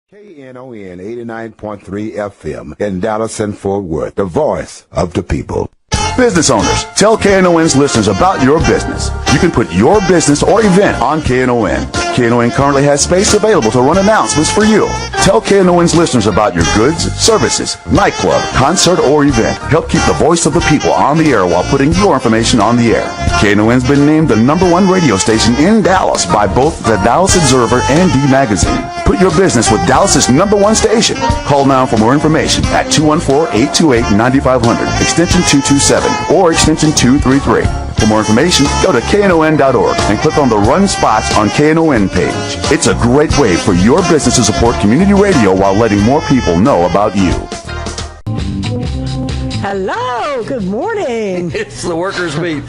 Knon 89.3 FM in Dallas and Fort Worth, the voice of the people. Business owners, tell KNON's listeners about your business. You can put your business or event on KNON. KNON currently has space available to run announcements for you. Tell KNON's listeners about your goods, services, nightclub, concert, or event. Help keep the voice of the people on the air while putting your information on the air. KNON's been named the #1 radio station in Dallas by both the Dallas Observer and D Magazine. Put your business with Dallas's #1 station. Call now for more information at 214-828-9500, extension 227, or extension 233. For more information, go to knon.org and click on the Run Spots on KNON page. It's a great way for your business to support community radio while letting more people know about you. Hello, good morning. It's the Workers' Beat.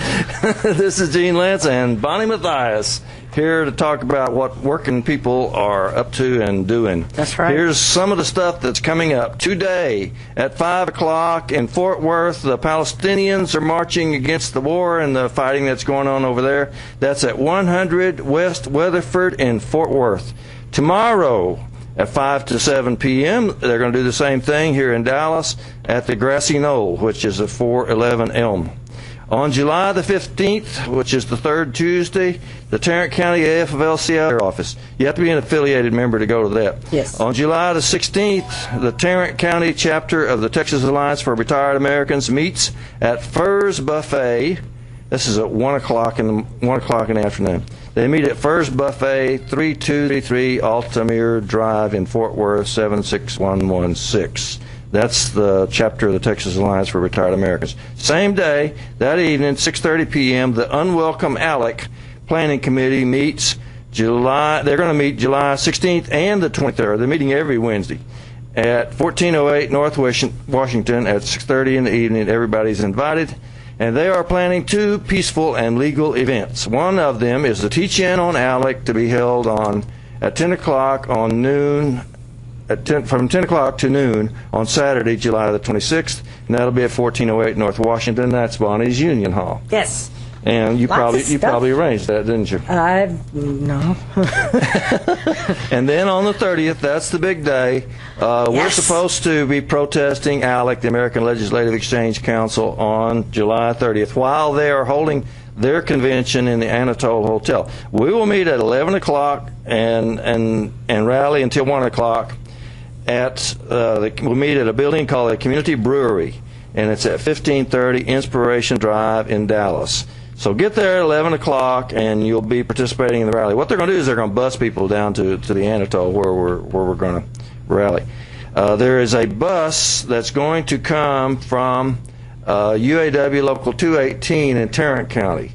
This is Gene Lantz and Bonnie Mathias here to talk about what working people are up to and doing. That's right. Here's some of the stuff that's coming up. Today at 5 o'clock in Fort Worth, the Palestinians are marching against the war and the fighting that's going on over there. That's at 100 West Weatherford in Fort Worth. Tomorrow at 5 to 7 p.m., they're going to do the same thing here in Dallas at the Grassy Knoll, which is at 411 Elm. On July the 15th, which is the third Tuesday, the Tarrant County AFL-CIO office. You have to be an affiliated member to go to that. Yes. On July the 16th, the Tarrant County chapter of the Texas Alliance for Retired Americans meets at Furs Buffet. This is at 1 o'clock in the afternoon. They meet at Furs Buffet, 3233 Altamir Drive in Fort Worth, 76116. That's the chapter of the Texas Alliance for Retired Americans. Same day, that evening, 6:30 p.m., the Unwelcome Alec Planning Committee meets They're going to meet July 16th and the 23rd. They're meeting every Wednesday at 1408 North Washington at 6:30 in the evening. Everybody's invited. And they are planning 2 peaceful and legal events. One of them is the teach-in on ALEC to be held at 10 o'clock on noon, from 10 o'clock to noon on Saturday, July the 26th, and that'll be at 1408 North Washington. That's Bonnie's Union Hall. Yes. And you probably arranged that, didn't you? No. And then on the 30th, that's the big day. We're supposed to be protesting ALEC, the American Legislative Exchange Council, on July 30th while they are holding their convention in the Anatole Hotel. We will meet at 11 o'clock and rally until 1 o'clock. We'll meet at a building called the Community Brewery, and it's at 1530 Inspiration Drive in Dallas. So get there at 11 o'clock, and you'll be participating in the rally. What they're going to do is they're going to bus people down to the Anatole where we're going to rally. There is a bus that's going to come from UAW Local 218 in Tarrant County,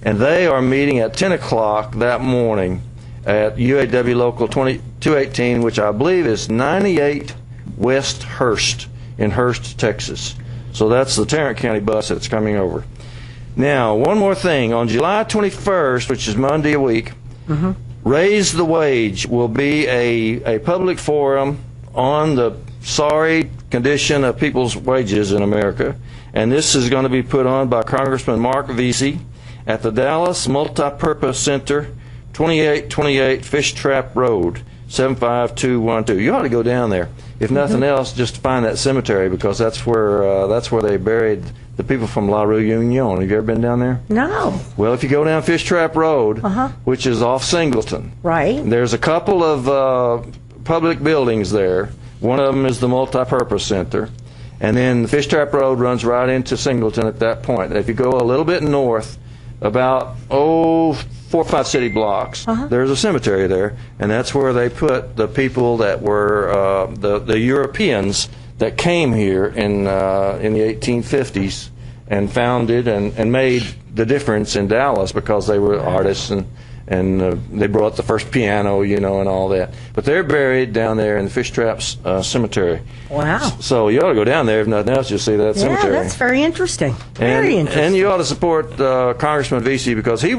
and they are meeting at 10 o'clock that morning at UAW Local 218, which I believe is 98 West Hurst in Hurst, Texas. So that's the Tarrant County bus that's coming over. Now, one more thing. On July 21st, which is Monday a week, Raise the Wage will be a public forum on the sorry condition of people's wages in America. And this is going to be put on by Congressman Mark Vesey at the Dallas Multipurpose Center, 2828 Fish Trap Road, 75212. You ought to go down there. If nothing else, just to find that cemetery, because that's where they buried the people from La Rue Union. Have you ever been down there? No. Well, if you go down Fish Trap Road, which is off Singleton, right, there's a couple of public buildings there. One of them is the Multipurpose Center, and then the Fish Trap Road runs right into Singleton at that point. If you go a little bit north, about 4 or 5 city blocks, there's a cemetery there, and that's where they put the people that were the Europeans that came here in the 1850s and founded and made the difference in Dallas, because they were artists and they brought the first piano, and all that. But they're buried down there in the Fish Traps Cemetery. Wow. So you ought to go down there. If nothing else, you'll see that cemetery. Yeah, that's very interesting. Very interesting. And you ought to support Congressman Vesey, because he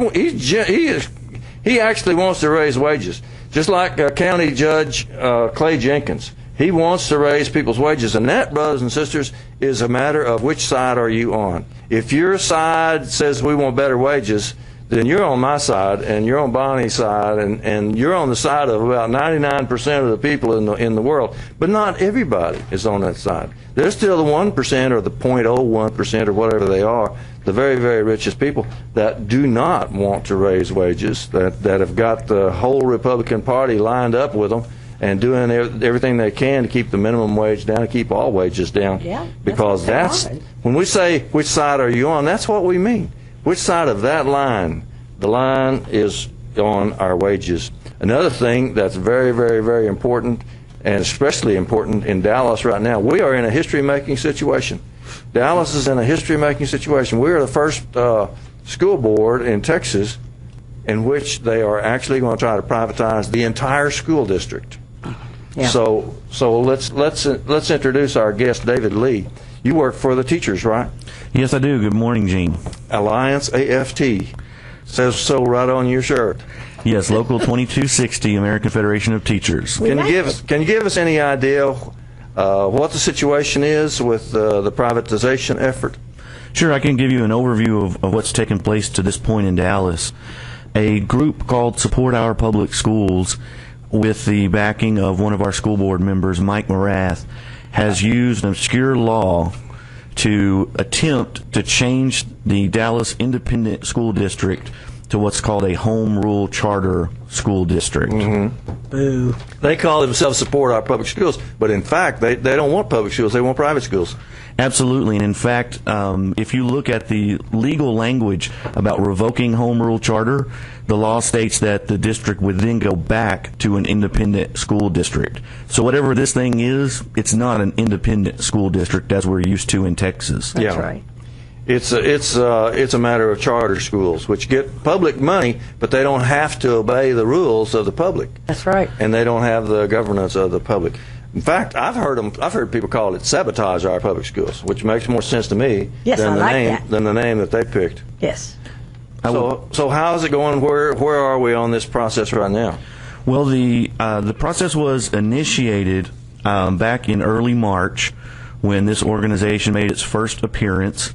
actually wants to raise wages, just like County Judge Clay Jenkins. He wants to raise people's wages, and that, brothers and sisters, is a matter of which side are you on. If your side says we want better wages, then you're on my side, and you're on Bonnie's side, and you're on the side of about 99% of the people in the world. But not everybody is on that side. There's still the 1% or the 0.01% or whatever they are, the very, very richest people that do not want to raise wages, that have got the whole Republican Party lined up with them and doing everything they can to keep the minimum wage down, to keep all wages down. Yeah, because that's when we say which side are you on, that's what we mean. Which side of that line? The line is on our wages. Another thing that's very, very, very important, and especially important in Dallas right now, we are in a history-making situation. Dallas is in a history-making situation. We are the first school board in Texas in which they are actually going to try to privatize the entire school district. Yeah. So let's introduce our guest, David Lee. You work for the teachers, right? Yes, I do. Good morning, Gene. Alliance AFT says so right on your shirt. Yes, Local 2260, American Federation of Teachers. Can you give us any idea what the situation is with the privatization effort? Sure, I can give you an overview of what's taken place to this point in Dallas. A group called Support Our Public Schools, with the backing of one of our school board members, Mike Morath, has used an obscure law to attempt to change the Dallas Independent School District to what's called a home rule charter school district. Mm-hmm. Boo. They call themselves Support Our Public Schools, but in fact, they don't want public schools, they want private schools. Absolutely, and in fact, if you look at the legal language about revoking home rule charter, the law states that the district would then go back to an independent school district. So whatever this thing is, it's not an independent school district as we're used to in Texas. That's right. It's a matter of charter schools, which get public money, but they don't have to obey the rules of the public. That's right. And they don't have the governance of the public. In fact, I've heard people call it sabotage our public schools, which makes more sense to me than the name that they picked. Yes. So how is it going? Where are we on this process right now? Well, the process was initiated back in early March when this organization made its first appearance.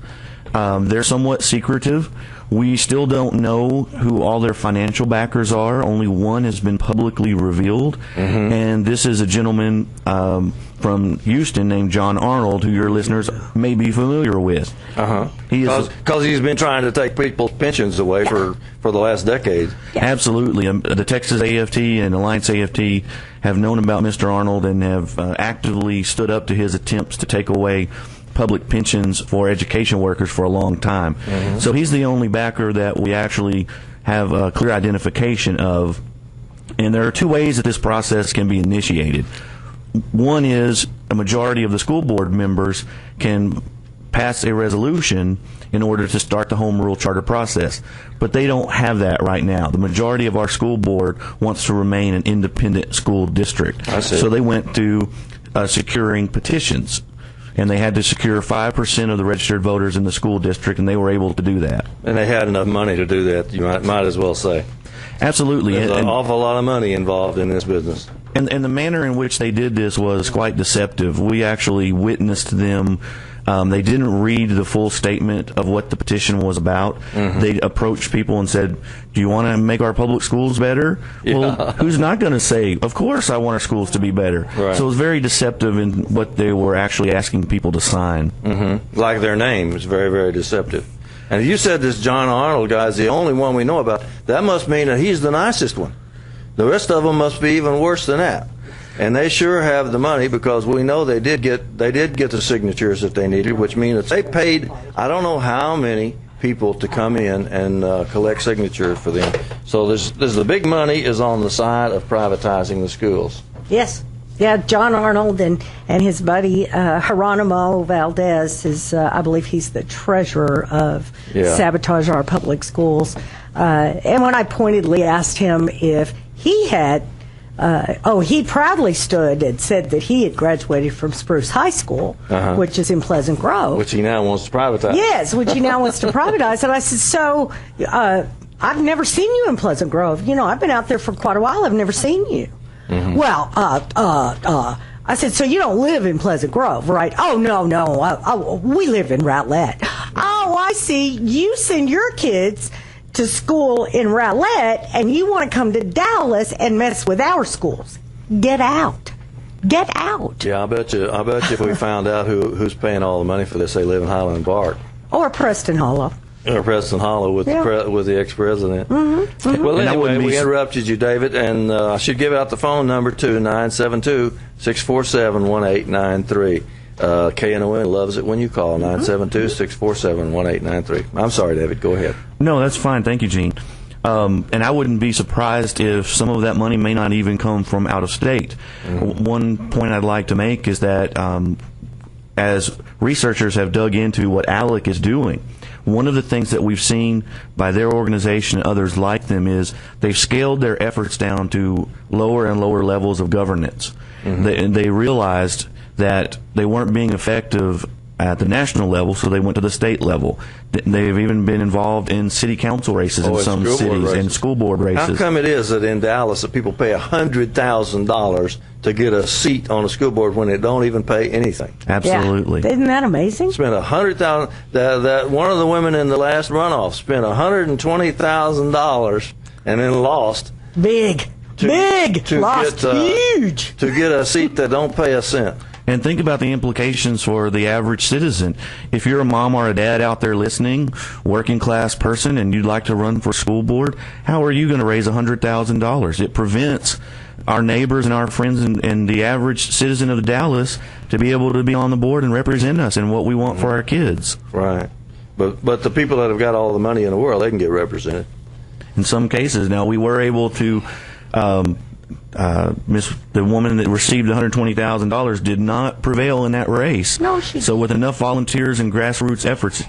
They're somewhat secretive. We still don't know who all their financial backers are. Only one has been publicly revealed, and this is a gentleman from Houston named John Arnold, who your listeners may be familiar with. Because he's been trying to take people's pensions away for the last decade. Yeah. Absolutely. The Texas AFT and Alliance AFT have known about Mr. Arnold and have actively stood up to his attempts to take away public pensions for education workers for a long time. So he's the only backer that we actually have a clear identification of. And there are two ways that this process can be initiated. One is a majority of the school board members can pass a resolution in order to start the home rule charter process. But they don't have that right now. The majority of our school board wants to remain an independent school district. I see. So they went to securing petitions. And they had to secure 5% of the registered voters in the school district, and they were able to do that. And they had enough money to do that, you might as well say. Absolutely. There's an awful lot of money involved in this business. And the manner in which they did this was quite deceptive. We actually witnessed them. They didn't read the full statement of what the petition was about. They approached people and said, do you want to make our public schools better? Yeah. Well, who's not going to say, of course I want our schools to be better? Right. So it was very deceptive in what they were actually asking people to sign. Like their name is very, very deceptive. And you said this John Arnold guy is the only one we know about. That must mean that he's the nicest one. The rest of them must be even worse than that. And they sure have the money, because we know they did get the signatures that they needed, which means that they paid I don't know how many people to come in and collect signatures for them. So there's the big money is on the side of privatizing the schools. Yes. Yeah, John Arnold and his buddy Geronimo Valdez is, I believe he's the treasurer of Sabotage Our Public Schools. And when I pointedly asked him if he had, he proudly stood and said that he had graduated from Spruce High School, which is in Pleasant Grove. Which he now wants to privatize. Yes, which he now wants to privatize. And I said, so I've never seen you in Pleasant Grove. You know, I've been out there for quite a while. I've never seen you. Well, I said, so you don't live in Pleasant Grove, right? Oh, no. We live in Routlet. Oh, I see. You send your kids to school in Rowlett, and you want to come to Dallas and mess with our schools. Get out. Get out. Yeah, I bet you if we found out who's paying all the money for this, they live in Highland Park. Or Preston Hollow. Or Preston Hollow with the ex-president. Mm-hmm. Mm-hmm. Well, anyway, we interrupted you, David, and I should give out the phone number to 972-647-1893. KNON loves it when you call 972-647-1893. I'm sorry, David. Go ahead. No, that's fine. Thank you, Gene. And I wouldn't be surprised if some of that money may not even come from out of state. Mm-hmm. One point I'd like to make is that as researchers have dug into what ALEC is doing, one of the things that we've seen by their organization and others like them is they've scaled their efforts down to lower and lower levels of governance. Mm-hmm. They realized that they weren't being effective at the national level, so they went to the state level. They've even been involved in city council races in some cities and school board races. How come it is that in Dallas that people pay $100,000 to get a seat on a school board when they don't even pay anything? Absolutely. Yeah. Isn't that amazing? Spent $100,000. That one of the women in the last runoff spent $120,000 and then lost. Huge. To get a seat that don't pay a cent. And think about the implications for the average citizen. If you're a mom or a dad out there listening, working class person, and you'd like to run for school board, how are you going to raise $100,000? It prevents our neighbors and our friends and the average citizen of Dallas to be able to be on the board and represent us and what we want for our kids. Right. But the people that have got all the money in the world, they can get represented. In some cases. Now, we were able to... the woman that received $120,000 did not prevail in that race. No, she didn't. So with enough volunteers and grassroots efforts,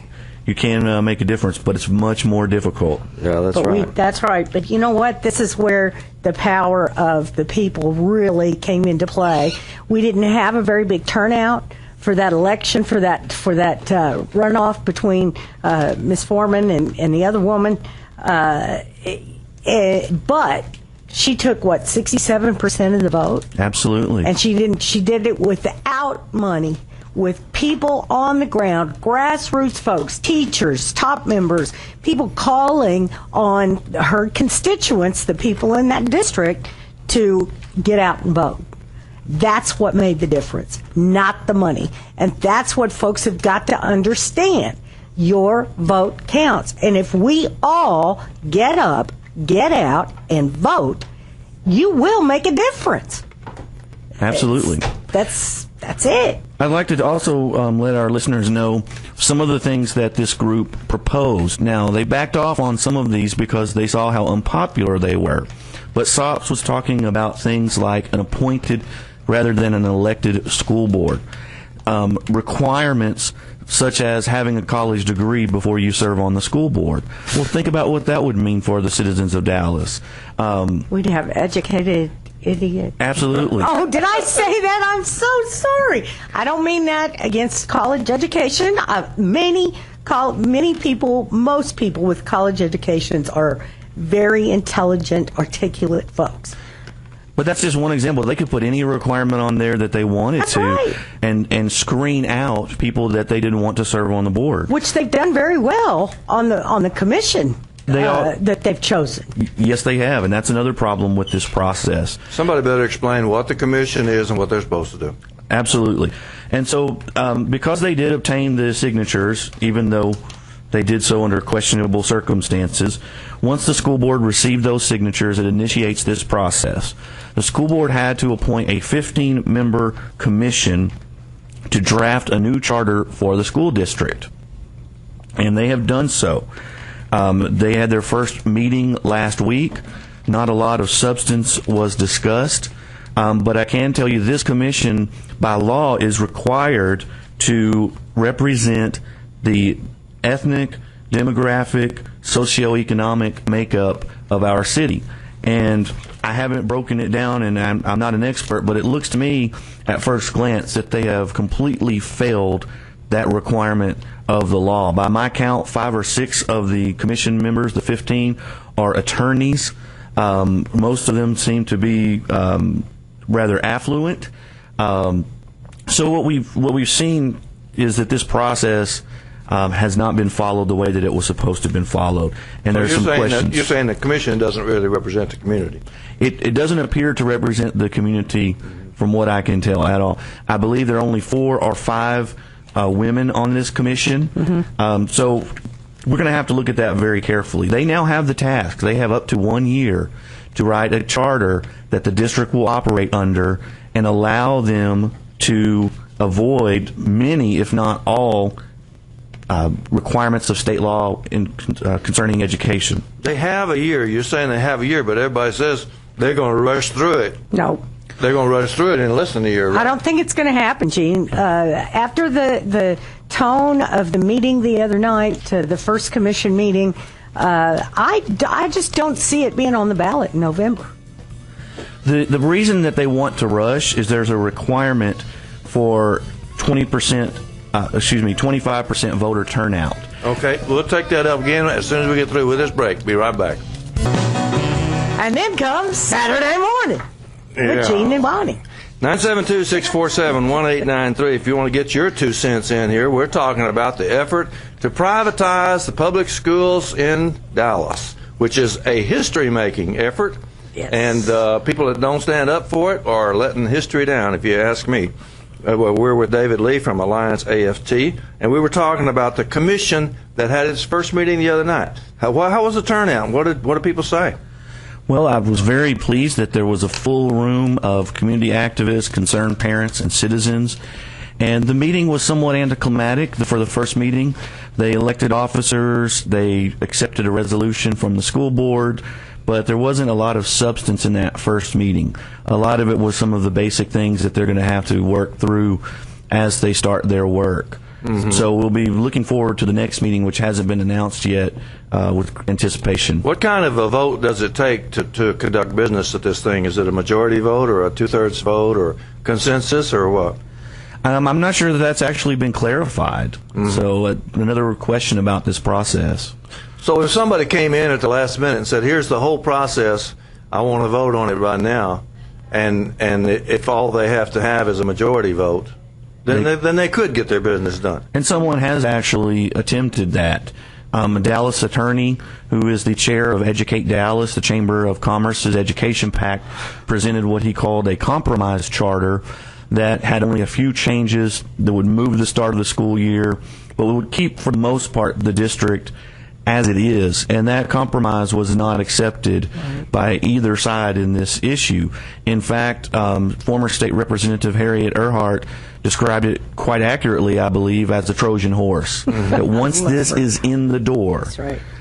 you can make a difference, but it's much more difficult. Yeah, that's right. But you know what? This is where the power of the people really came into play. We didn't have a very big turnout for that election, for that runoff between Ms. Foreman and the other woman. But she took 67% of the vote. Absolutely. And she did it without money, with people on the ground, grassroots folks, teachers, top members, people calling on her constituents, the people in that district, to get out and vote. That's what made the difference, not the money. And that's what folks have got to understand. Your vote counts. And if we all get up, get out, and vote, you will make a difference. Absolutely. That's it. I'd like to also let our listeners know some of the things that this group proposed. Now, they backed off on some of these because they saw how unpopular they were. But SOPS was talking about things like an appointed rather than an elected school board. Requirements such as having a college degree before you serve on the school board. Well, think about what that would mean for the citizens of Dallas. We'd have educated idiots. Absolutely. Oh, did I say that? I'm so sorry. I don't mean that against college education. Many people, most people with college educations are very intelligent, articulate folks. But that's just one example. They could put any requirement on there that they wanted that's to, right. and screen out people that they didn't want to serve on the board. Which they've done very well on the commission that they've chosen. Yes, they have, and that's another problem with this process. Somebody better explain what the commission is and what they're supposed to do. Absolutely. And so because they did obtain the signatures, even though they did so under questionable circumstances, once the school board received those signatures, it initiates this process. The school board had to appoint a 15-member commission to draft a new charter for the school district. And they have done so. They had their first meeting last week. Not a lot of substance was discussed. But I can tell you this commission, by law, is required to represent the ethnic, demographic, socioeconomic makeup of our city. And I haven't broken it down, and I'm not an expert, but it looks to me at first glance that they have completely failed that requirement of the law. By my count, 5 or 6 of the commission members, the 15, are attorneys. Most of them seem to be rather affluent. So what we've seen is that this process has not been followed the way that it was supposed to have been followed. And there's some questions. You're saying the commission doesn't really represent the community. It doesn't appear to represent the community from what I can tell at all. I believe there are only 4 or 5 women on this commission. So we're going to have to look at that very carefully. They now have the task. They have up to 1 year to write a charter that the district will operate under and allow them to avoid many, if not all, requirements of state law concerning education. They have a year. You're saying they have a year, but everybody says they're going to rush through it. No. They're going to rush through it in less than a year. Right? I don't think it's going to happen, Gene. After the tone of the meeting the other night, to the first commission meeting, I just don't see it being on the ballot in November. The reason that they want to rush is there's a requirement for 25% voter turnout. Okay, we'll take that up again as soon as we get through with this break. Be right back. And then comes Saturday morning with Gene and Bonnie. 972-647-1893. If you want to get your 2 cents in here, we're talking about the effort to privatize the public schools in Dallas, which is a history-making effort. Yes. And people that don't stand up for it are letting history down, if you ask me. We're with David Lee from Alliance AFT, and we were talking about the commission that had its first meeting the other night. How was the turnout? What did people say? Well, I was very pleased that there was a full room of community activists, concerned parents, and citizens. And the meeting was somewhat anticlimactic for the first meeting. They elected officers. They accepted a resolution from the school board. But there wasn't a lot of substance in that first meeting. A lot of it was some of the basic things that they're going to have to work through as they start their work. So we'll be looking forward to the next meeting, which hasn't been announced yet, with anticipation. What kind of a vote does it take to conduct business at this thing? Is it a majority vote or a 2/3 vote or consensus or what? I'm not sure that that's actually been clarified. So another question about this process. So if somebody came in at the last minute and said, here's the whole process, I want to vote on it right now, and if all they have to have is a majority vote, then they could get their business done. And someone has actually attempted that. A Dallas attorney who is the chair of Educate Dallas, the Chamber of Commerce's Education PAC, presented what he called a compromise charter that had only a few changes that would move the start of the school year, but would keep, for the most part, the district as it is, and that compromise was not accepted by either side in this issue. In fact, former State Representative Harriet Earhart described it quite accurately, I believe, as a Trojan horse. That once this is in the door,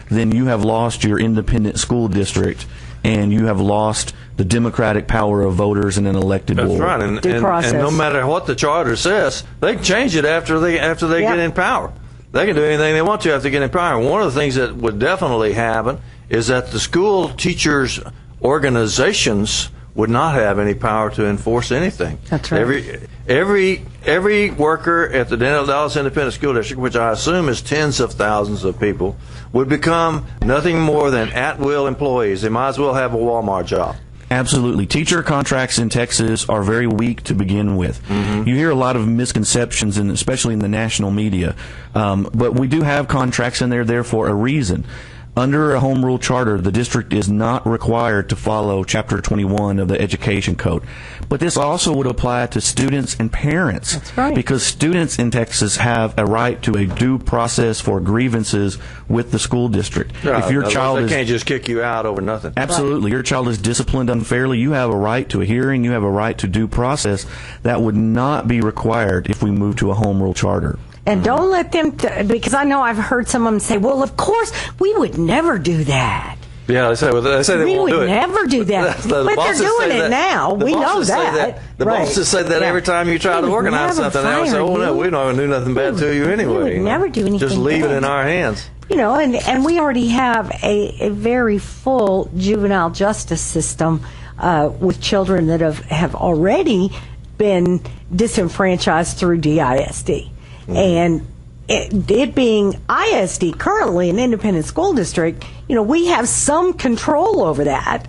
then you have lost your independent school district, and you have lost the democratic power of voters in an elected board. That's right, and no matter what the charter says, they can change it after they get in power. They can do anything they want to after getting in power. One of the things that would definitely happen is that the school teachers' organizations would not have any power to enforce anything. That's right. Every worker at the Dallas Independent School District, which I assume is tens of thousands of people, would become nothing more than at-will employees. They might as well have a Walmart job. Absolutely. Teacher contracts in Texas are very weak to begin with. You hear a lot of misconceptions, especially in the national media. But we do have contracts in there for a reason. Under a home rule charter, the district is not required to follow Chapter 21 of the Education Code. But this also would apply to students and parents. That's right. Because students in Texas have a right to a due process for grievances with the school district. If your child they can't just kick you out over nothing. Absolutely. Your child is disciplined unfairly. You have a right to a hearing. You have a right to due process. That would not be required if we move to a home rule charter. And don't let them, because I know I've heard some of them say, well, of course, we would never do that. Yeah, they say they won't do it. We would never do that. But they're doing it now. We know that. The bosses say that every time you try to organize something. They always say, oh, no, we're not going to do nothing bad to you anyway. We would never do anything Just leave bad. it in our hands. You know, and we already have a very full juvenile justice system with children that have already been disenfranchised through DISD. And it being ISD currently an independent school district, you know, we have some control over that.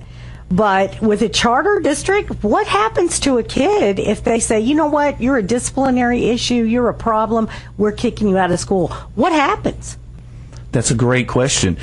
But with a charter district, what happens to a kid if they say, you know what, you're a disciplinary issue, you're a problem, we're kicking you out of school? What happens? That's a great question.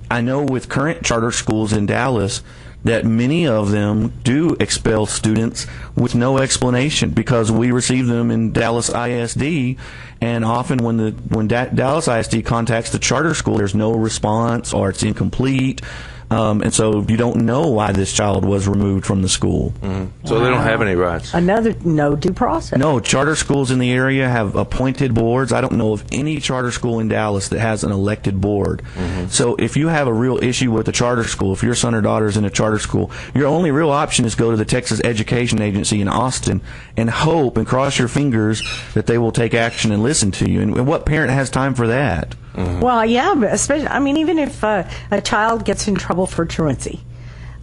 I know with current charter schools in Dallas that many of them do expel students with no explanation, because we receive them in Dallas ISD, and often when Dallas ISD contacts the charter school, there's no response or it's incomplete. And so you don't know why this child was removed from the school. Mm-hmm. So they don't have any rights. Another no due process. No, charter schools in the area have appointed boards. I don't know of any charter school in Dallas that has an elected board. Mm-hmm. So if you have a real issue with a charter school, if your son or daughter is in a charter school, your only real option is go to the Texas Education Agency in Austin and hope and cross your fingers that they will take action and listen to you. And what parent has time for that? Mm-hmm. Well, yeah, especially, I mean, even if a child gets in trouble for truancy.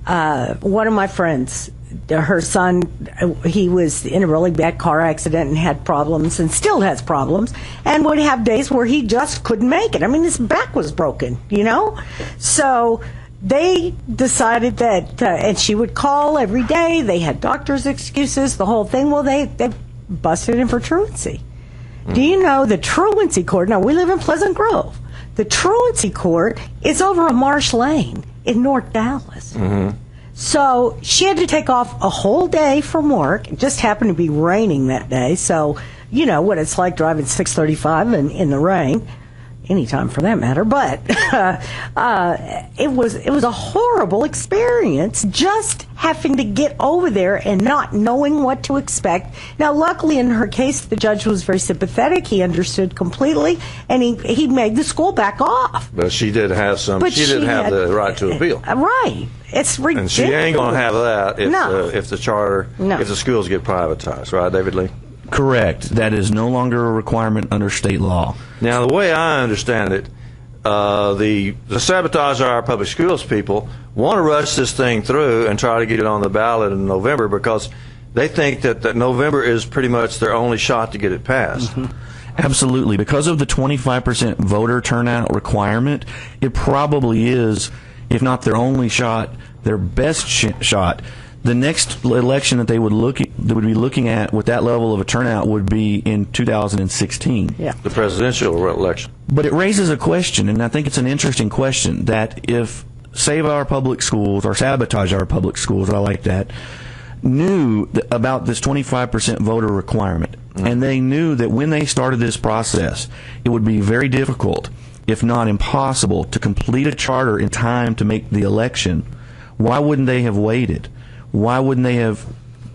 One of my friends, her son, he was in a really bad car accident and had problems and still has problems, and would have days where he just couldn't make it. I mean, his back was broken, you know? So they decided that, and she would call every day. They had doctor's excuses, the whole thing. Well, they busted him for truancy. Do you know the truancy court? Now, we live in Pleasant Grove. The truancy court is over a marsh lane in North Dallas. Mm-hmm. So she had to take off a whole day from work. It just happened to be raining that day. So, you know what it's like driving 635 in the rain. Anytime for that matter. But it was a horrible experience just having to get over there and not knowing what to expect. Now, luckily in her case, the judge was very sympathetic. He understood completely, and he made the school back off. But she did have she did have the right to appeal. Right. It's ridiculous. And she ain't going to have that if the charter, if the schools get privatized, right, David Lee? Correct. That is no longer a requirement under state law. Now, the way I understand it, the Sabotage Our Public Schools people want to rush this thing through and try to get it on the ballot in November, because they think that November is pretty much their only shot to get it passed. Mm-hmm. Absolutely. Because of the 25% voter turnout requirement, it probably is, if not their only shot, their best shot. The next election that they would be looking at with that level of a turnout would be in 2016. Yeah, the presidential election. But it raises a question, and I think it's an interesting question, that if Save Our Public Schools, or Sabotage Our Public Schools, I like that, knew about this 25% voter requirement, and they knew that when they started this process, it would be very difficult, if not impossible, to complete a charter in time to make the election, why wouldn't they have waited? Why wouldn't they have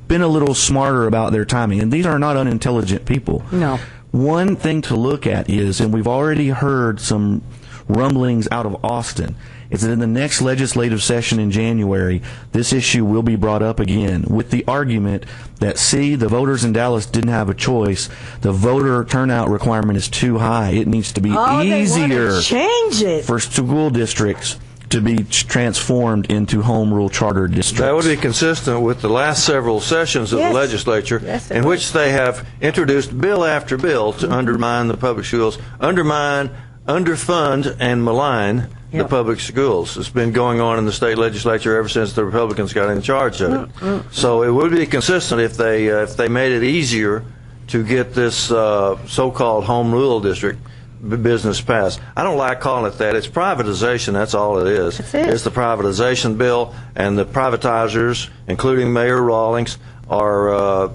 been a little smarter about their timing? And these are not unintelligent people. No. One thing to look at is, and we've already heard some rumblings out of Austin, is that in the next legislative session in January, this issue will be brought up again with the argument that, see, the voters in Dallas didn't have a choice. The voter turnout requirement is too high. It needs to be easier they want to change it for school districts to be transformed into home rule charter districts. That would be consistent with the last several sessions of the legislature, in which they have introduced bill after bill to undermine the public schools, undermine, underfund, and malign the public schools. It's been going on in the state legislature ever since the Republicans got in charge of it. So it would be consistent if they made it easier to get this so-called home rule district business passed. I don't like calling it that. It's privatization. That's all it is. It's the privatization bill, and the privatizers, including Mayor Rawlings, are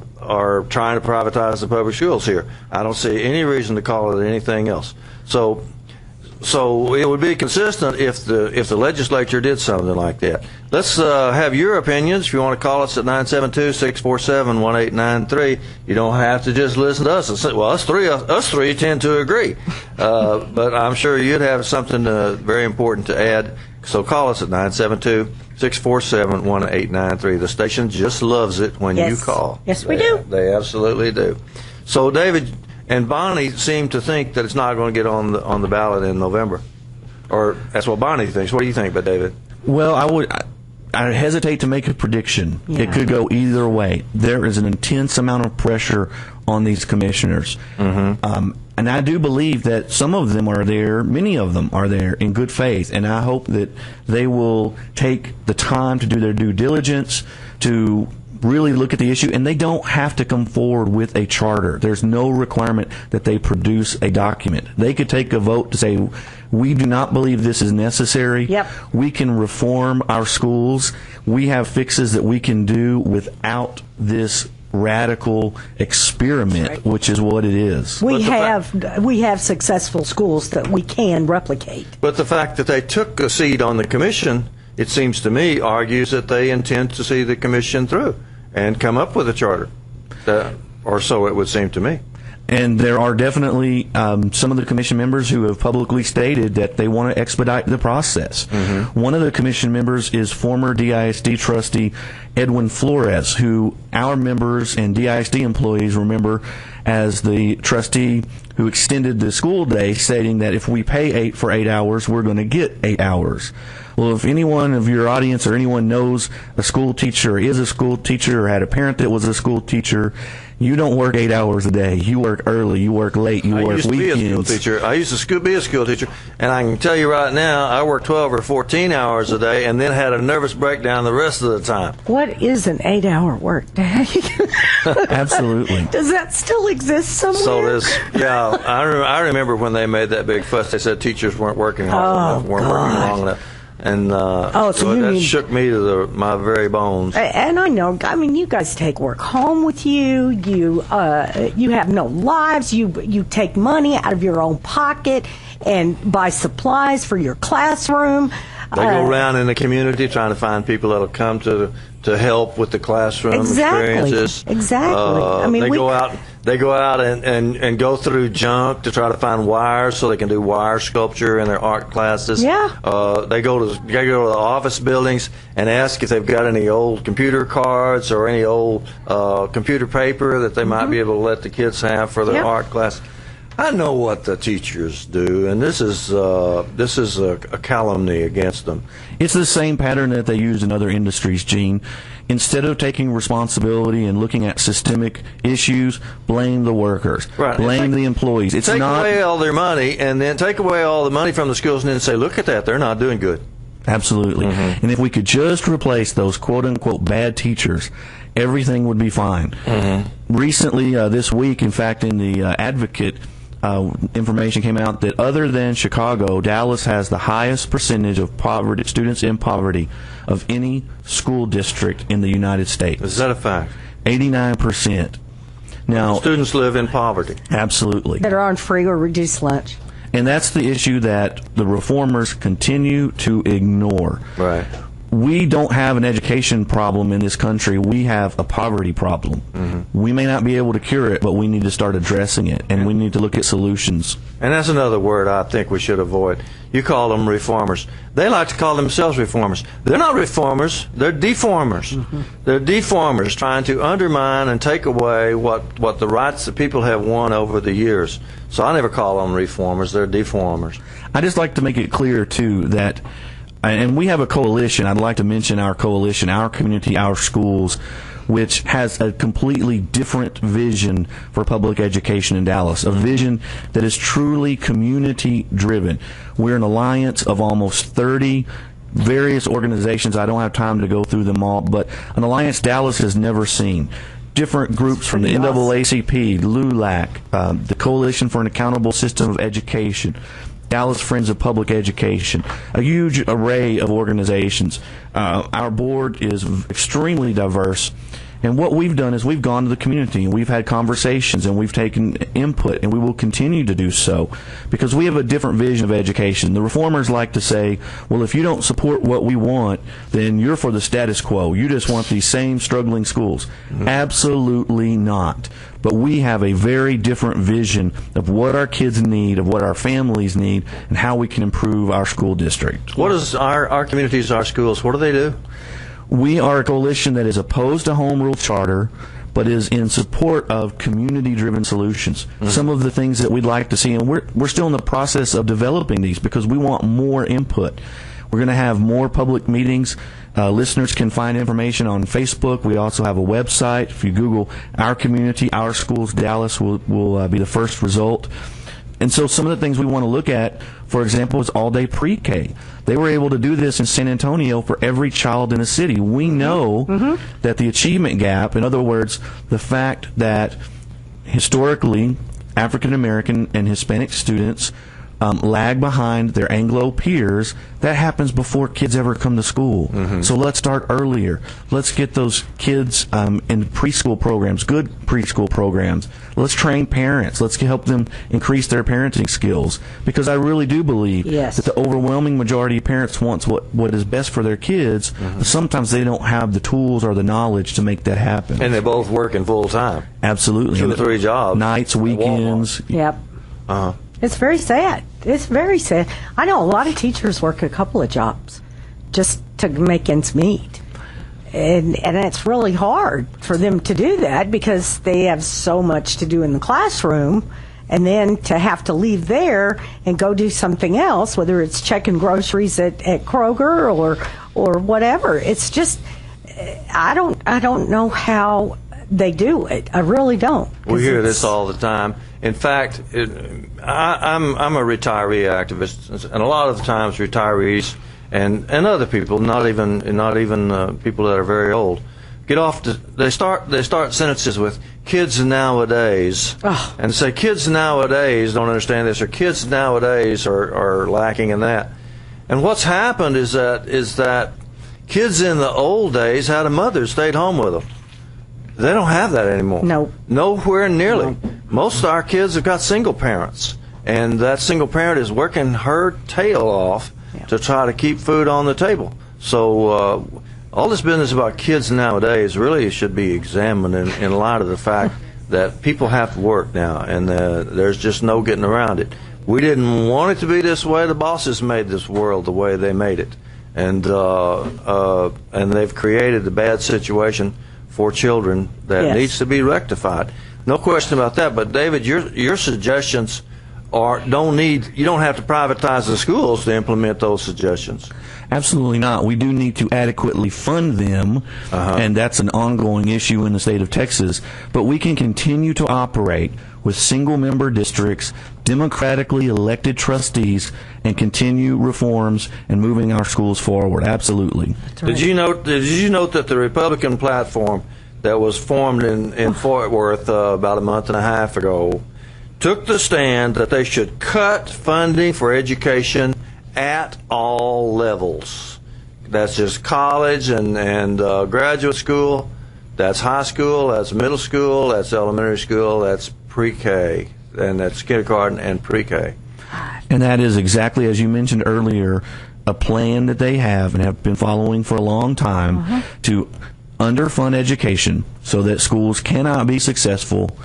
trying to privatize the public schools here. I don't see any reason to call it anything else. So it would be consistent if the legislature did something like that. Let's have your opinions. If you want to call us at 972-647-1893, you don't have to just listen to us. Well, us three tend to agree, but I'm sure you'd have something very important to add. So call us at 972-647-1893. The station just loves it when you call. Yes, we do. They absolutely do. So, David and Bonnie seem to think that it's not going to get on the ballot in November, or that's what Bonnie thinks. What do you think, David? Well, I hesitate to make a prediction. Yeah. It could go either way. There is an intense amount of pressure on these commissioners. And I do believe that some of them are there, many of them are there in good faith, and I hope that they will take the time to do their due diligence, to really look at the issue, and they don't have to come forward with a charter. There's no requirement that they produce a document. They could take a vote to say, we do not believe this is necessary. Yep. We can reform our schools. We have fixes that we can do without this radical experiment, which is what it is. We have successful schools that we can replicate. But the fact that they took a seat on the commission, it seems to me, argues that they intend to see the commission through and come up with a charter, or so it would seem to me. And there are definitely some of the commission members who have publicly stated that they want to expedite the process. One of the commission members is former DISD trustee Edwin Flores, who our members and DISD employees remember as the trustee who extended the school day, stating that if we pay for 8 hours, we're going to get 8 hours. Well, if anyone of your audience or anyone knows a school teacher, is a school teacher, or had a parent that was a school teacher, you don't work 8 hours a day. You work early, you work late, you work weekends. I used to be a school teacher, and I can tell you right now, I worked 12 or 14 hours a day and then had a nervous breakdown the rest of the time. What is an 8-hour work day? Absolutely. Does that still exist somewhere? So I remember when they made that big fuss. They said teachers weren't working hard enough, weren't working long enough. And so that shook me to my very bones. And I know, I mean, you guys take work home with you. You have no lives. You take money out of your own pocket and buy supplies for your classroom. They go around in the community trying to find people that'll come to help with the classroom experiences. Exactly. I mean, They go out and go through junk to try to find wires so they can do wire sculpture in their art classes. Yeah. They go to the office buildings and ask if they've got any old computer cards or any old computer paper that they might be able to let the kids have for their art class. I know what the teachers do, and this is a calumny against them. It's the same pattern that they use in other industries, Gene. Instead of taking responsibility and looking at systemic issues, blame the workers, blame the employees. It's take away all their money, and then take away all the money from the schools, and then say, look at that, they're not doing good. Absolutely. And if we could just replace those quote-unquote bad teachers, everything would be fine. Recently, this week, in fact, in the Advocate, information came out that other than Chicago, Dallas has the highest percentage of students in poverty of any school district in the United States. Is that a fact? 89%. Now, students live in poverty. Absolutely. That are on free or reduced lunch. And that's the issue that the reformers continue to ignore. Right. We don't have an education problem in this country. We have a poverty problem. We may not be able to cure it, but we need to start addressing it, and we need to look at solutions. And that's another word I think we should avoid. You call them reformers. They like to call themselves reformers. They're not reformers. They're deformers. They're deformers trying to undermine and take away what the rights that people have won over the years. So I never call them reformers. They're deformers. I just like to make it clear, too, that and we have a coalition. I'd like to mention our coalition, our community, our schools, which has a completely different vision for public education in Dallas, a vision that is truly community-driven. We're an alliance of almost 30 various organizations. I don't have time to go through them all, but an alliance Dallas has never seen. Different groups from the NAACP, LULAC, the Coalition for an Accountable System of Education, Dallas Friends of Public Education, a huge array of organizations. Our board is extremely diverse, and what we've done is we've gone to the community and we've had conversations and we've taken input, and we will continue to do so because we have a different vision of education. The reformers like to say, well, if you don't support what we want, then you're for the status quo. You just want these same struggling schools. Absolutely not. But we have a very different vision of what our kids need, of what our families need, and how we can improve our school district. What is our communities, our schools, what do they do? We are a coalition that is opposed to home rule charter, but is in support of community-driven solutions. Some of the things that we'd like to see, and we're still in the process of developing these because we want more input. We're going to have more public meetings. Listeners can find information on Facebook. We also have a website. If you Google Our Community, Our Schools Dallas will be the first result. And so some of the things we want to look at, for example, is all-day pre-K. They were able to do this in San Antonio for every child in the city. We know that the achievement gap, in other words, the fact that historically African American and Hispanic students lag behind their Anglo peers, that happens before kids ever come to school. So let's start earlier. Let's get those kids in preschool programs, good preschool programs. Let's train parents. Let's help them increase their parenting skills, because I really do believe that the overwhelming majority of parents wants what is best for their kids, but sometimes they don't have the tools or the knowledge to make that happen. And they're both working full time. Absolutely. 2 or 3 jobs. Nights, weekends. Yep. It's very sad. It's very sad. I know a lot of teachers work a couple of jobs just to make ends meet. And it's really hard for them to do that because they have so much to do in the classroom, and then to have to leave there and go do something else, whether it's checking groceries at Kroger or whatever. It's just, I don't know how they do it. I really don't. We hear this all the time. In fact, I'm a retiree activist, and a lot of the times retirees and other people, not even people that are very old, get off. They start sentences with "kids nowadays," and say kids nowadays don't understand this, or kids nowadays are lacking in that. And what's happened is that kids in the old days had a mother who stayed home with them. They don't have that anymore. No. Nowhere nearly. No. Most of our kids have got single parents, and that single parent is working her tail off to try to keep food on the table. So all this business about kids nowadays really should be examined in light of the fact that people have to work now, and there's just no getting around it. We didn't want it to be this way. The bosses made this world the way they made it, and they've created a bad situation for children that needs to be rectified. No question about that. But David, your suggestions you don't have to privatize the schools to implement those suggestions. Absolutely not. We do need to adequately fund them, and that's an ongoing issue in the state of Texas. But we can continue to operate with single-member districts, democratically elected trustees, and continue reforms and moving our schools forward. Absolutely. Right. Did you note that the Republican platform that was formed in Fort Worth about a month and a half ago took the stand that they should cut funding for education at all levels? That's just college and graduate school, that's high school, that's middle school, that's elementary school, that's pre-K, and that's kindergarten and pre-K. And that is exactly, as you mentioned earlier, a plan that they have and have been following for a long time to underfund education so that schools cannot be successful,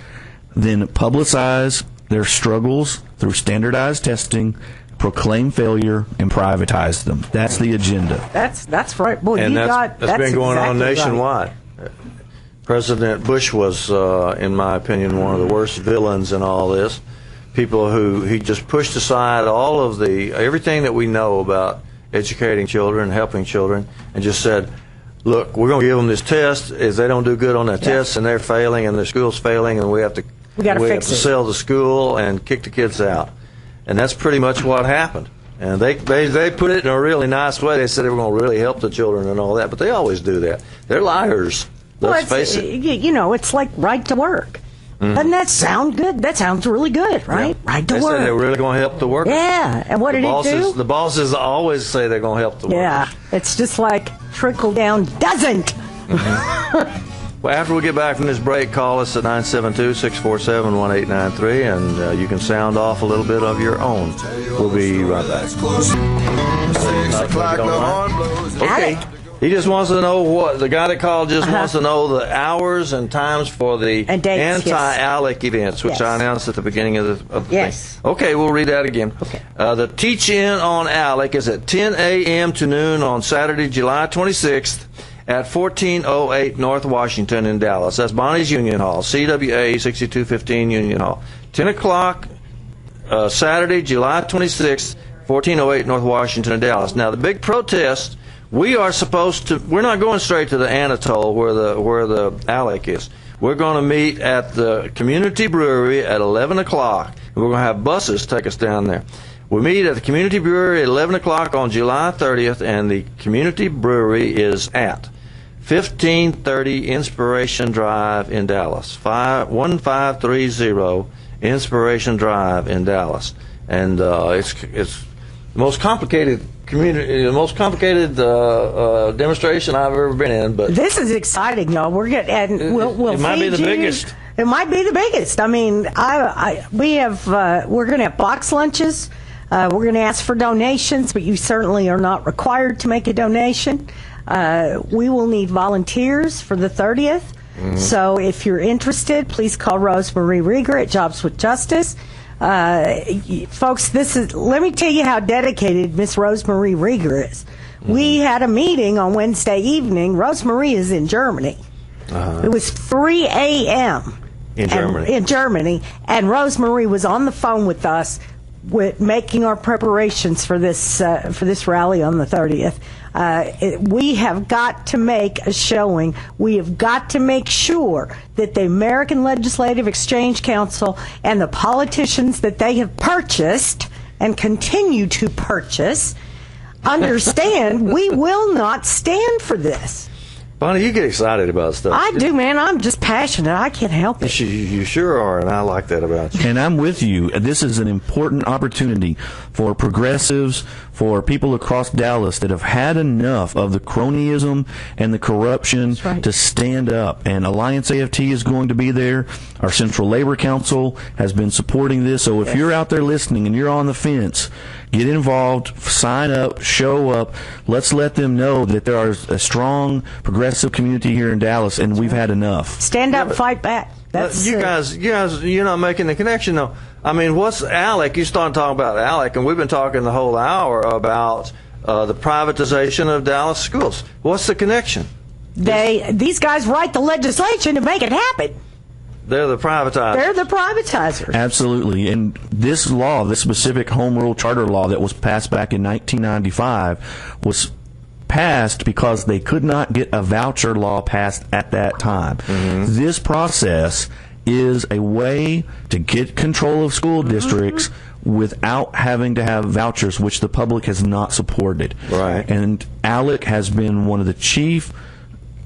then publicize their struggles through standardized testing, proclaim failure, and privatize them. That's the agenda. That's right. Boy, and that's been going on nationwide. Right. President Bush was, in my opinion, one of the worst villains in all this. People who he just pushed aside all of everything that we know about educating children, helping children, and just said, look, we're going to give them this test. If they don't do good on that test and they're failing and their school's failing, and we have to sell the school and kick the kids out. And that's pretty much what happened. And they put it in a really nice way. They said they were going to really help the children and all that, but they always do that. They're liars. Let's face it. You know, it's like right to work. Doesn't that sound good? That sounds really good, right? Yeah. Right to work. They said they're really going to help the workers. Yeah, and what did he do? The bosses always say they're going to help the workers. Yeah, it's just like trickle down doesn't. Well, after we get back from this break, call us at 972-647-1893, and you can sound off a little bit of your own. We'll be right back. Okay. He just wants to know the guy that called just wants to know the hours and times for the anti-ALEC events, which I announced at the beginning of the thing. Okay, we'll read that again. Okay. The teach-in on ALEC is at 10 a.m. to noon on Saturday, July 26th at 1408 North Washington in Dallas. That's Bonnie's Union Hall, CWA 6215 Union Hall. 10 o'clock Saturday, July 26th, 1408 North Washington in Dallas. Now, the big protest, we're not going straight to the Anatole where the ALEC is. We're going to meet at the community brewery at 11 o'clock. We're going to have buses take us down there. We meet at the community brewery at 11 o'clock on July 30th, and the community brewery is at 1530 Inspiration Drive in Dallas, 1530 Inspiration Drive in Dallas. And it's the most complicated demonstration I've ever been in. But this is exciting, y'all. We're getting, and we'll it might be the biggest. It might be the biggest. I mean, we're going to have box lunches. We're going to ask for donations, but you certainly are not required to make a donation. We will need volunteers for the 30th. Mm-hmm. So if you're interested, please call Rosemarie Rieger at Jobs with Justice. Folks, let me tell you how dedicated Miss Rosemarie Rieger is. Mm-hmm. We had a meeting on Wednesday evening. Rosemarie is in Germany. It was 3 a.m. in Germany, and Rosemarie was on the phone with us, making our preparations for this rally on the 30th. We have got to make a showing. We have got to make sure that the American Legislative Exchange Council and the politicians that they have purchased and continue to purchase understand we will not stand for this. Bonnie, you get excited about stuff. I do, man. I'm just passionate. I can't help it. You sure are, and I like that about you. And I'm with you. This is an important opportunity for progressives, for people across Dallas that have had enough of the cronyism and the corruption to stand up. And Alliance AFT is going to be there. Our Central Labor Council has been supporting this. So if you're out there listening and you're on the fence, get involved, sign up, show up. Let's let them know that there is a strong progressive community here in Dallas, and we've had enough. Stand up, fight back. That's you guys, you're not making the connection, though. I mean, what's ALEC? You start talking about ALEC, and we've been talking the whole hour about the privatization of Dallas schools. What's the connection? These guys write the legislation to make it happen. They're the privatizers. They're the privatizers. Absolutely. And this law, this specific home rule charter law that was passed back in 1995, was passed because they could not get a voucher law passed at that time. Mm-hmm. This process is a way to get control of school districts without having to have vouchers, which the public has not supported. Right. And ALEC has been one of the chief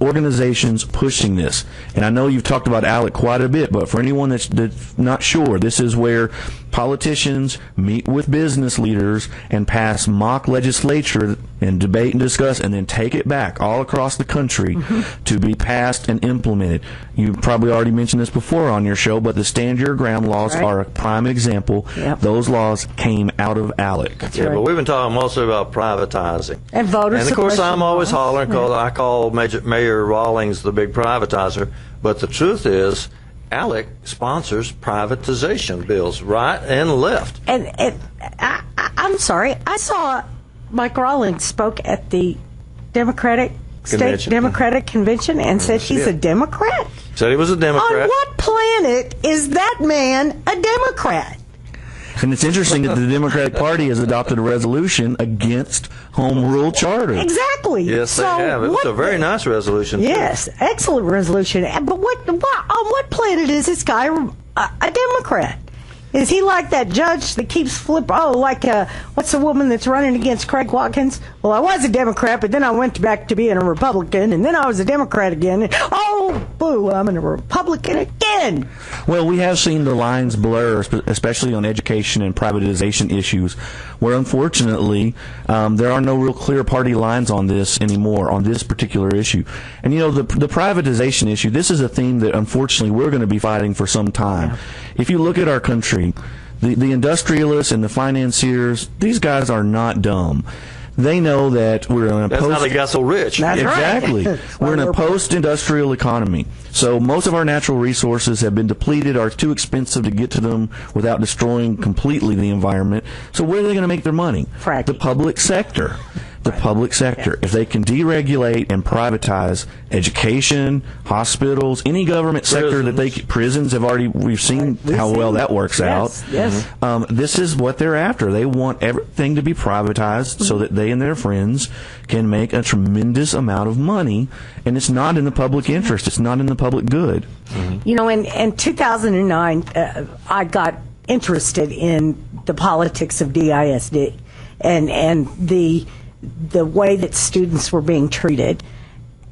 organizations pushing this. And I know you've talked about ALEC quite a bit, but for anyone that's not sure, this is where politicians meet with business leaders and pass mock legislature and debate and discuss and then take it back all across the country to be passed and implemented. You probably already mentioned this before on your show, but the Stand Your Ground laws are a prime example. Yep. Those laws came out of ALEC. But we've been talking mostly about privatizing. And voter suppression. And, of course, I'm always hollering because I call Mayor Rawlings the big privatizer. But the truth is, ALEC sponsors privatization bills, right and left. And I'm sorry, I saw Mike Rawlings spoke at the State Democratic Convention and said he's a Democrat. Said he was a Democrat. On what planet is that man a Democrat? And it's interesting that the Democratic Party has adopted a resolution against home rule charter. Exactly. Yes, they have. It was a very nice resolution. Yes, excellent resolution. But on what planet is this guy a Democrat? Is he like that judge that keeps what's the woman that's running against Craig Watkins? Well, I was a Democrat, but then I went back to being a Republican, and then I was a Democrat again. And, oh, boo, I'm a Republican again. Well, we have seen the lines blur, especially on education and privatization issues, where unfortunately there are no real clear party lines on this anymore, on this particular issue. And, the privatization issue, this is a theme that unfortunately we're going to be fighting for some time. Yeah. If you look at our country, the industrialists and the financiers, these guys are not dumb. They know that we're in a That's how they got so rich. That's exactly. Right. We're in a post-industrial economy. So most of our natural resources have been depleted, are too expensive to get to them without destroying completely the environment. So where are they going to make their money? Fracking. The public sector. the public sector. If they can deregulate and privatize education, hospitals, any government sector that they prisons have already we've seen how well that works out. Yes. This is what they're after. They want everything to be privatized so that they and their friends can make a tremendous amount of money, and it's not in the public interest. It's not in the public good. You know, in 2009, I got interested in the politics of DISD and the way that students were being treated.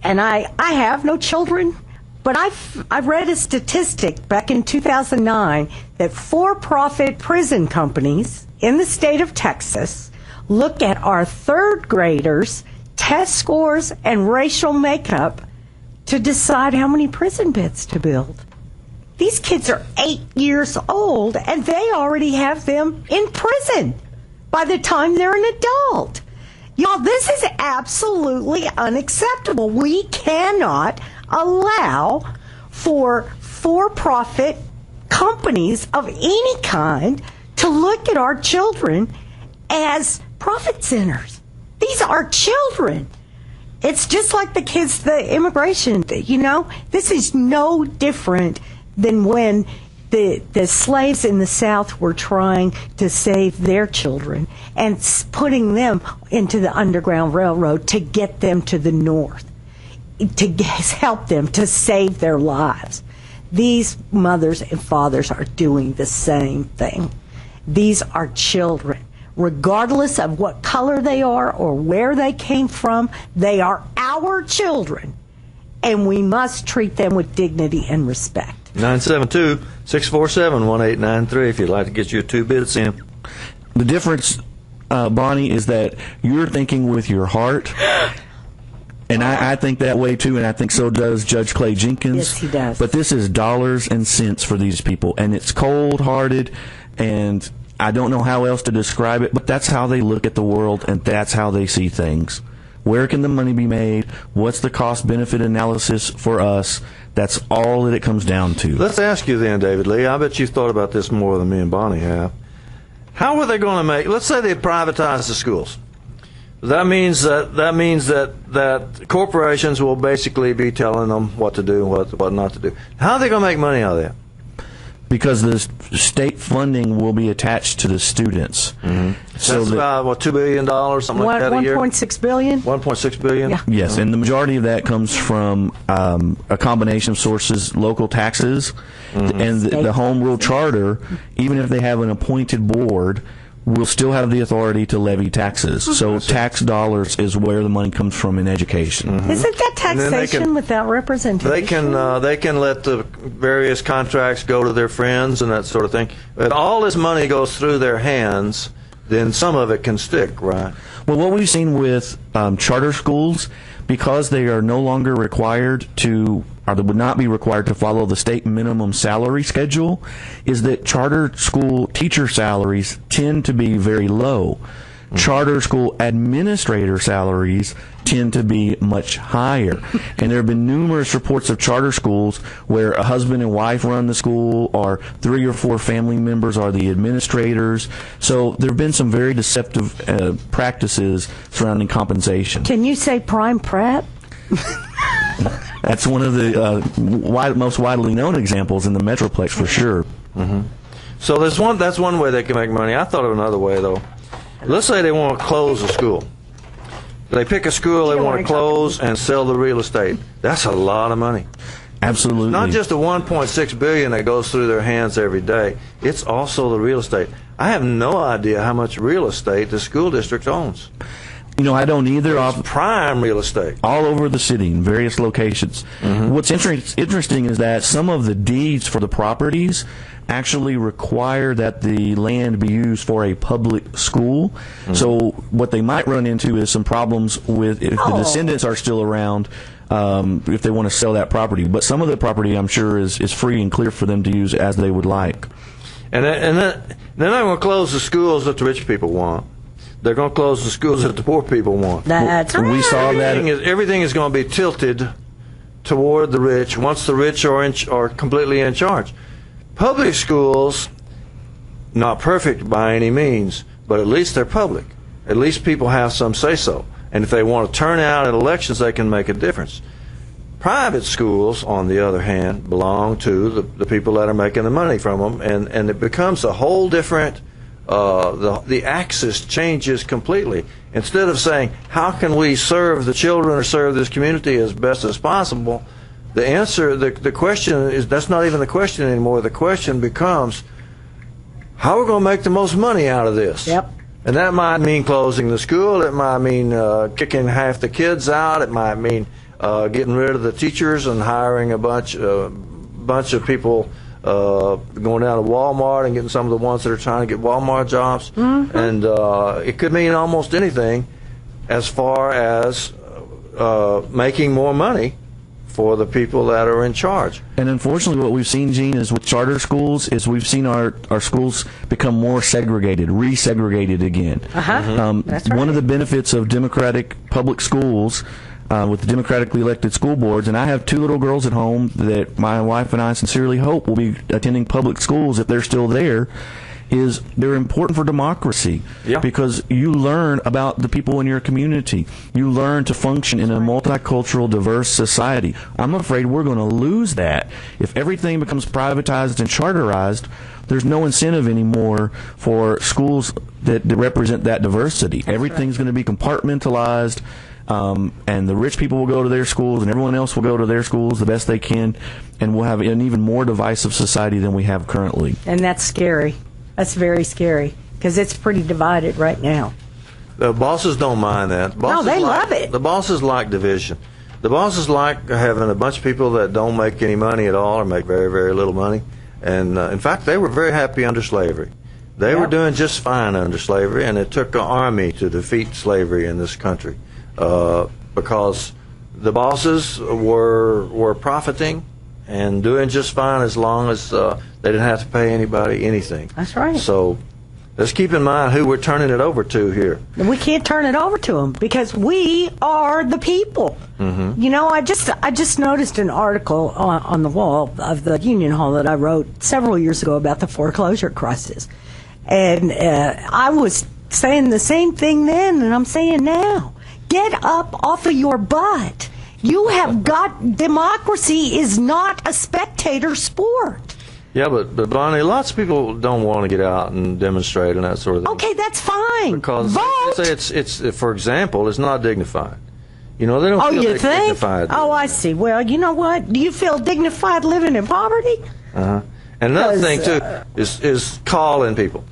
And I have no children, but I've read a statistic back in 2009 that for-profit prison companies in the state of Texas look at our third graders' test scores and racial makeup to decide how many prison beds to build. These kids are 8 years old, and they already have them in prison by the time they're an adult. Y'all, this is absolutely unacceptable. We cannot allow for-profit companies of any kind to look at our children as profit centers. These are children. It's just like the kids, the immigration, you know, this is no different than when the slaves in the South were trying to save their children and putting them into the Underground Railroad to get them to the North, to help them to save their lives. These mothers and fathers are doing the same thing. These are children. Regardless of what color they are or where they came from, they are our children, and we must treat them with dignity and respect. 972-647-1893 if you'd like to get your 2 bits in. The difference, Bonnie, is that you're thinking with your heart, and I think that way too, and I think so does Judge Clay Jenkins. Yes, he does. But this is dollars and cents for these people, and it's cold-hearted, and I don't know how else to describe it, but that's how they look at the world, and that's how they see things. Where can the money be made? What's the cost-benefit analysis for us? That's all that it comes down to. Let's ask you then, David Lee. I bet you've thought about this more than me and Bonnie have. How are they going to make? Let's say they privatize the schools. That means that corporations will basically be telling them what to do and what not to do. How are they going to make money out of that? Because the state funding will be attached to the students. So that's about, what, $2 billion, something like that a year? $1.6 billion. $1.6 billion? Yeah. Yes, and the majority of that comes from a combination of sources, local taxes, and the home rule charter, even if they have an appointed board, will still have the authority to levy taxes. So tax dollars is where the money comes from in education. Isn't that taxation without representation? They can let the various contracts go to their friends and that sort of thing. If all this money goes through their hands, then some of it can stick, right? Well, what we've seen with charter schools, because they are no longer required to, or they would not be required to follow the state minimum salary schedule, is that charter school teacher salaries tend to be very low. Charter school administrator salaries tend to be much higher. And there have been numerous reports of charter schools where a husband and wife run the school, or 3 or 4 family members are the administrators. So there have been some very deceptive practices surrounding compensation. Can you say prime prep? That's one of the most widely known examples in the Metroplex, for sure. So that's one way they can make money. I thought of another way, though. Let's say they want to close a school. They pick a school they want to close and sell the real estate. That's a lot of money. Absolutely. It's not just the $1.6 billion that goes through their hands every day. It's also the real estate. I have no idea how much real estate the school district owns. You know, I don't either. It's prime real estate. All over the city, in various locations. What's interesting is that some of the deeds for the properties actually require that the land be used for a public school. So what they might run into is some problems with, if the descendants are still around, if they want to sell that property. But some of the property, I'm sure, is free and clear for them to use as they would like. And then they're not going to close the schools that the rich people want. They're going to close the schools that the poor people want. That's right. We saw Everything is going to be tilted toward the rich once the rich are completely in charge. Public schools, not perfect by any means, but at least they're public. At least people have some say-so. And if they want to turn out at elections, they can make a difference. Private schools, on the other hand, belong to the people that are making the money from them, and it becomes a whole different, the axis changes completely. Instead of saying, how can we serve the children or serve this community as best as possible, the answer, the question is, that's not even the question anymore. The question becomes, how are we going to make the most money out of this? Yep. And that might mean closing the school. It might mean kicking half the kids out. It might mean getting rid of the teachers and hiring a bunch of people, going down to Walmart and getting some of the ones that are trying to get Walmart jobs. Mm-hmm. And it could mean almost anything as far as making more money for the people that are in charge. And unfortunately, what we've seen, Gene, is with charter schools, is we've seen our schools become more segregated, resegregated again. That's right. One of the benefits of democratic public schools with the democratically elected school boards, and I have 2 little girls at home that my wife and I sincerely hope will be attending public schools if they're still there, is they're important for democracy. Yeah. Because you learn about the people in your community. You learn to function in a multicultural, diverse society. I'm afraid we're going to lose that. If everything becomes privatized and charterized, there's no incentive anymore for schools that represent that diversity. Everything's going to be compartmentalized, and the rich people will go to their schools, and everyone else will go to their schools the best they can, and we'll have an even more divisive society than we have currently. And that's scary. That's very scary, because it's pretty divided right now. The bosses don't mind that. No, they love it. The bosses like division. The bosses like having a bunch of people that don't make any money at all or make very, very little money. And in fact, they were very happy under slavery. They were doing just fine under slavery, and it took an army to defeat slavery in this country because the bosses were profiting and doing just fine as long as they didn't have to pay anybody anything. That's right. So let's keep in mind who we're turning it over to here. We can't turn it over to them because we are the people. Mm-hmm. You know, I just noticed an article on the wall of the Union Hall that I wrote several years ago about the foreclosure crisis. And I was saying the same thing then, and I'm saying now. Get up off of your butt. You have got, democracy is not a spectator sport. Yeah, but Bonnie, lots of people don't want to get out and demonstrate and that sort of thing. Okay, that's fine. Because vote. It's for example, it's not dignified. You know, they don't feel dignified. Oh, I see. Well, you know what? Do you feel dignified living in poverty? Uh-huh. And another thing, too, is calling people.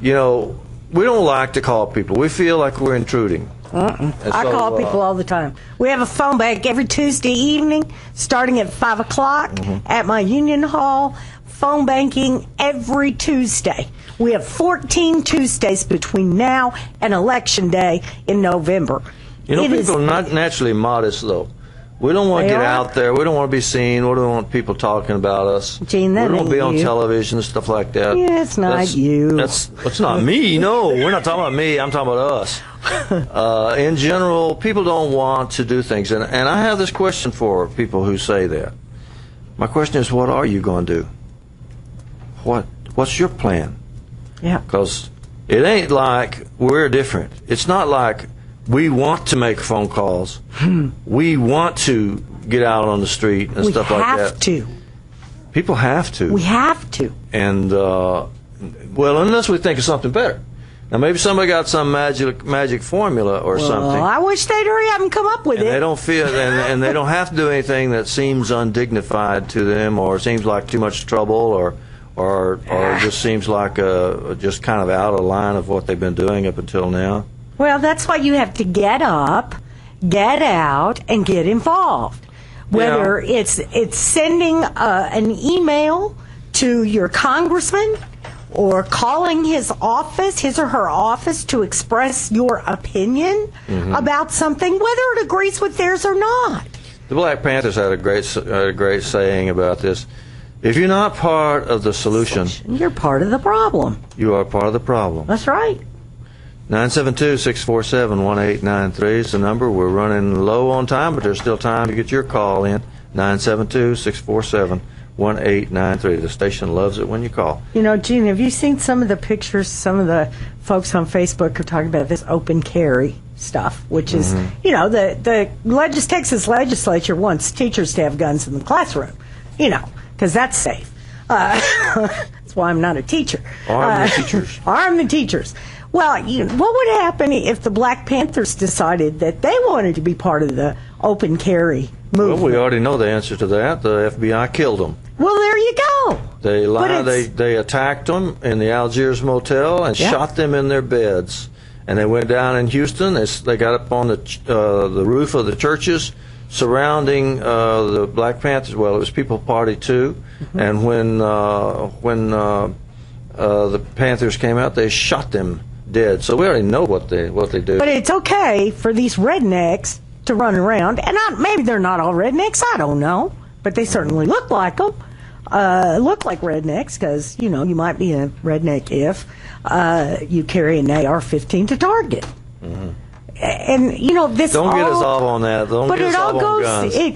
You know, we don't like to call people. We feel like we're intruding. I call people all the time. We have a phone bank every Tuesday evening, starting at 5 o'clock at my Union Hall. Phone banking every Tuesday. We have 14 Tuesdays between now and Election Day in November. You know, people are not naturally modest, though. We don't want to get out there. We don't want to be seen. We don't want people talking about us. Gene, that we don't want to be on you. television and stuff like that. Yeah, it's not you. It's not me. No, we're not talking about me. I'm talking about us. In general, people don't want to do things. And I have this question for people who say that. My question is, what are you going to do? What's your plan? Yeah. Because it ain't like we're different. It's not like we want to make phone calls. We want to get out on the street and stuff like that. We have to. People have to. We have to. And, well, unless we think of something better. Now, maybe somebody got some magic formula or something. I wish they'd hurry up and come up with it. They don't feel, and they don't have to do anything that seems undignified to them or seems like too much trouble or just seems like just kind of out of line of what they've been doing up until now. Well, that's why you have to get up, get out, and get involved. Whether it's sending an email to your congressman or calling his or her office to express your opinion about something, whether it agrees with theirs or not. The Black Panthers had a great saying about this. If you're not part of the solution, you're part of the problem. You are part of the problem. That's right. 972-647-1893 is the number. We're running low on time, but there's still time to get your call in. 972-647-1893. The station loves it when you call. You know, Gene, have you seen some of the pictures? Some of the folks on Facebook are talking about this open carry stuff, which is, the Texas legislature wants teachers to have guns in the classroom, because that's safe. That's why I'm not a teacher. Arm the teachers. Arm the teachers. Well, what would happen if the Black Panthers decided that they wanted to be part of the open carry movement? Well, we already know the answer to that. The FBI killed them. Well, there you go. They attacked them in the Algiers Motel and shot them in their beds. And they went down in Houston. They got up on the roof of the churches surrounding the Black Panthers. Well, it was People Party too. Mm-hmm. And when the Panthers came out, they shot them dead. So we already know what they do. But it's okay for these rednecks to run around, and maybe they're not all rednecks. I don't know, but they certainly look like them. Look like rednecks, because you might be a redneck if you carry an AR-15 to target. Mm-hmm. And this don't get us off on that.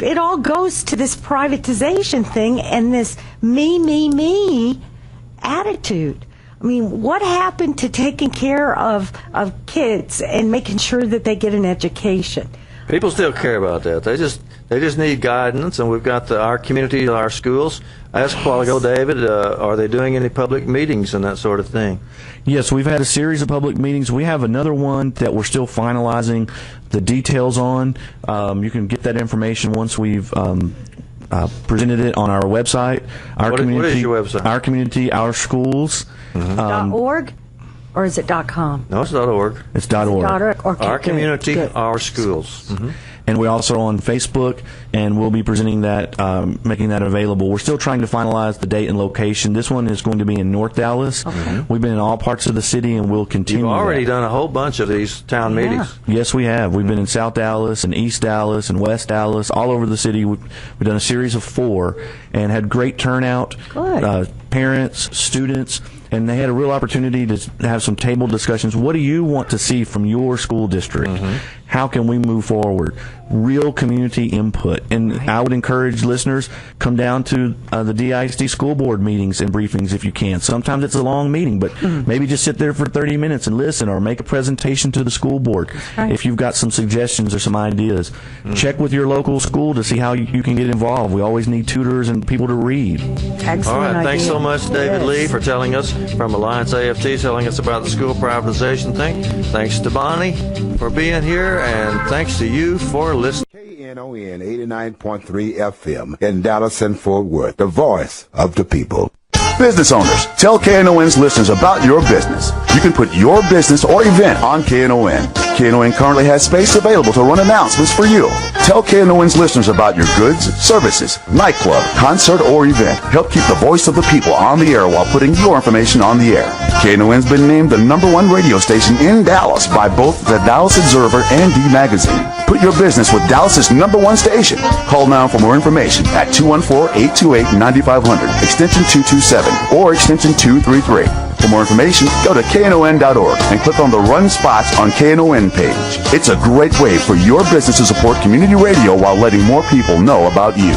It all goes to this privatization thing and this me attitude. I mean, what happened to taking care of kids and making sure that they get an education? People still care about that. They just need guidance, and we've got our community, our schools. I asked a while ago, David, are they doing any public meetings and that sort of thing? Yes, we've had a series of public meetings. We have another one that we're still finalizing the details on. You can get that information once we've presented it on our website. What is your website? Our community, our schools. Mm-hmm. .org? Or is it .com? No, it's .org. It's .org. Okay, our community, good. Our schools. Mm-hmm. And we're also on Facebook, and we'll be presenting that, making that available. We're still trying to finalize the date and location. This one is going to be in North Dallas. Okay. We've been in all parts of the city, and we'll continue. You've already done a whole bunch of these town meetings. Yes, we have. We've been in South Dallas and East Dallas and West Dallas, all over the city. We've done a series of 4 and had great turnout. Good. Parents, students. And they had a real opportunity to have some table discussions. What do you want to see from your school district? Mm-hmm. How can we move forward? Real community input. And I would encourage listeners, come down to the DISD school board meetings and briefings if you can. Sometimes it's a long meeting, but maybe just sit there for 30 minutes and listen, or make a presentation to the school board if you've got some suggestions or some ideas. Check with your local school to see how you can get involved. We always need tutors and people to read. Excellent. All right, idea. thanks so much, David Lee, for telling us, from Alliance AFT, telling us about the school privatization thing. Thanks to Bonnie for being here, and thanks to you for listening. Knon 89.3 FM in Dallas and Fort Worth, the voice of the people. Business owners, tell KNON's listeners about your business. You can put your business or event on KNON. KNON currently has space available to run announcements for you. Tell KNON's listeners about your goods, services, nightclub, concert, or event. Help keep the voice of the people on the air while putting your information on the air. KNON's been named the #1 radio station in Dallas by both the Dallas Observer and D Magazine. Put your business with Dallas's #1 station. Call now for more information at 214-828-9500, extension 227, or extension 233. For more information, go to knon.org and click on the Run Spots on KNON page. It's a great way for your business to support community radio while letting more people know about you.